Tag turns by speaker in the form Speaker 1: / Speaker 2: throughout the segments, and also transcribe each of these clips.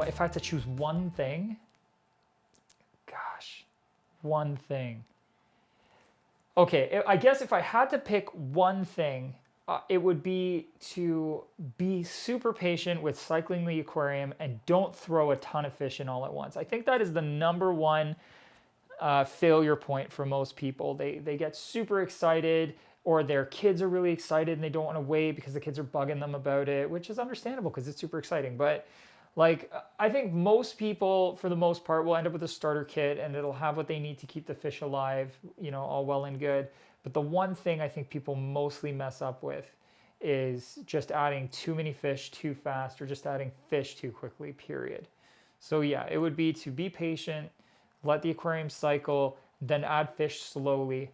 Speaker 1: if I had to choose one thing, gosh, one thing. Okay, I guess if I had to pick one thing, it would be to be super patient with cycling the aquarium and don't throw a ton of fish in all at once. I think that is the number one failure point for most people. They get super excited, or their kids are really excited and they don't want to wait because the kids are bugging them about it, which is understandable because it's super exciting. But like, I think most people, for the most part, will end up with a starter kit and it'll have what they need to keep the fish alive, you know, all well and good. But the one thing I think people mostly mess up with is just adding too many fish too fast, or just adding fish too quickly, period. So yeah, it would be to be patient, let the aquarium cycle, then add fish slowly.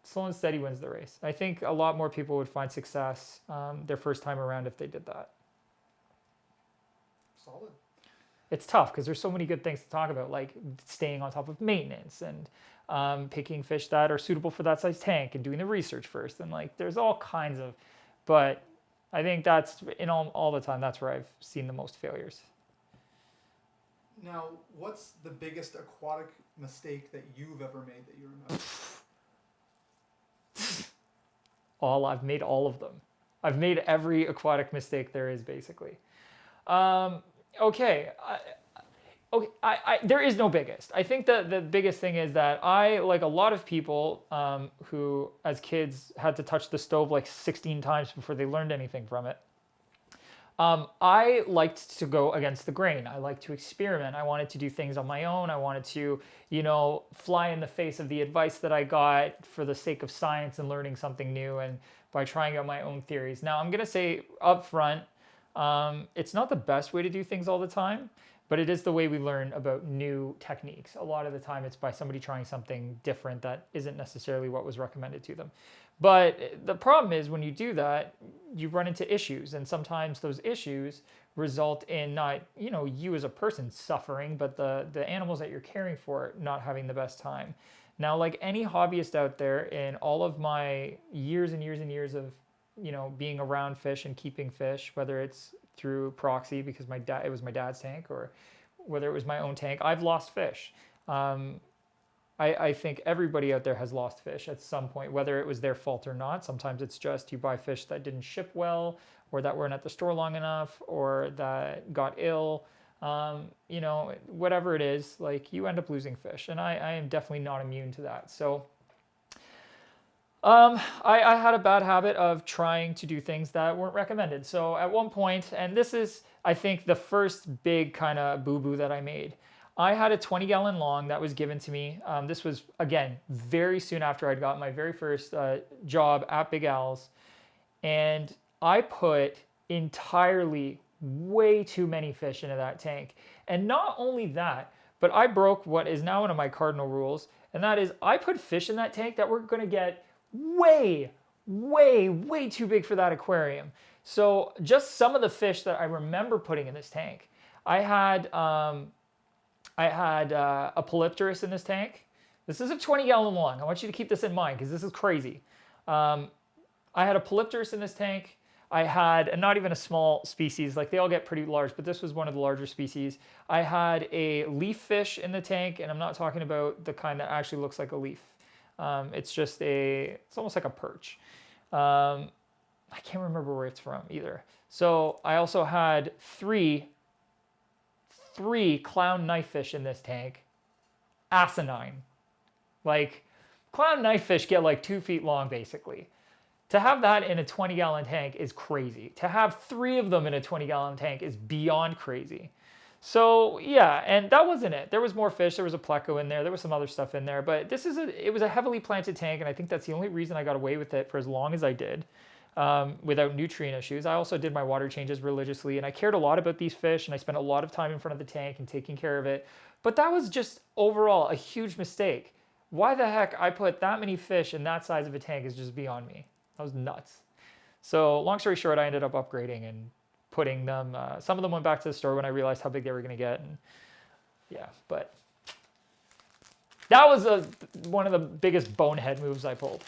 Speaker 1: Slow and steady wins the race. I think a lot more people would find success their first time around if they did that.
Speaker 2: Solid.
Speaker 1: It's tough because there's so many good things to talk about, like staying on top of maintenance and picking fish that are suitable for that size tank and doing the research first. And like, there's all kinds of, but I think that's in all the time, that's where I've seen the most failures.
Speaker 2: Now, what's the biggest aquatic mistake that you've ever made that you remember?
Speaker 1: I've made all of them. I've made every aquatic mistake there is, basically. Okay. There is no biggest. I think that the biggest thing is that I, like a lot of people who as kids had to touch the stove like 16 times before they learned anything from it, I liked to go against the grain. I liked to experiment. I wanted to do things on my own. I wanted to, you know, fly in the face of the advice that I got for the sake of science and learning something new, and by trying out my own theories. Now, I'm going to say up front, it's not the best way to do things all the time, but it is the way we learn about new techniques. A lot of the time it's by somebody trying something different that isn't necessarily what was recommended to them. But the problem is when you do that, you run into issues, and sometimes those issues result in not, you know, you as a person suffering, but the animals that you're caring for not having the best time. Now, like any hobbyist out there, in all of my years and years and years of, you know, being around fish and keeping fish, whether it's through proxy because it was my dad's tank, or whether it was my own tank, I've lost fish. I think everybody out there has lost fish at some point, whether it was their fault or not. Sometimes it's just you buy fish that didn't ship well, or that weren't at the store long enough, or that got ill. You know, whatever it is, like, you end up losing fish, and I am definitely not immune to that. So I had a bad habit of trying to do things that weren't recommended. So at one point, and this is, I think, the first big kind of boo-boo that I made, I had a 20-gallon long that was given to me. This was, again, very soon after I'd got my very first job at Big Al's. And I put entirely way too many fish into that tank. And not only that, but I broke what is now one of my cardinal rules. And that is, I put fish in that tank that were going to get way, way, way too big for that aquarium. So just some of the fish that I remember putting in this tank, I had a polypterus in this tank. This is a 20-gallon long. I want you to keep this in mind because this is crazy. I had a polypterus in this tank. I had, and not even a small species, like they all get pretty large, but this was one of the larger species. I had a leaf fish in the tank, and I'm not talking about the kind that actually looks like a leaf. It's almost like a perch. I can't remember where it's from either. So I also had three clown knife fish in this tank. Asinine. Like, clown knife fish get like 2 feet long, basically. To have that in a 20-gallon tank is crazy. To have 3 of them in a 20-gallon tank is beyond crazy. So yeah, and that wasn't it. There was more fish. There was a pleco in there. There was some other stuff in there. But it was a heavily planted tank, and I think that's the only reason I got away with it for as long as I did, without nutrient issues. I also did my water changes religiously, and I cared a lot about these fish, and I spent a lot of time in front of the tank and taking care of it. But that was just overall a huge mistake. Why the heck I put that many fish in that size of a tank is just beyond me. That was nuts. So long story short, I ended up upgrading and putting them, some of them went back to the store when I realized how big they were going to get. And yeah, but that was one of the biggest bonehead moves I pulled.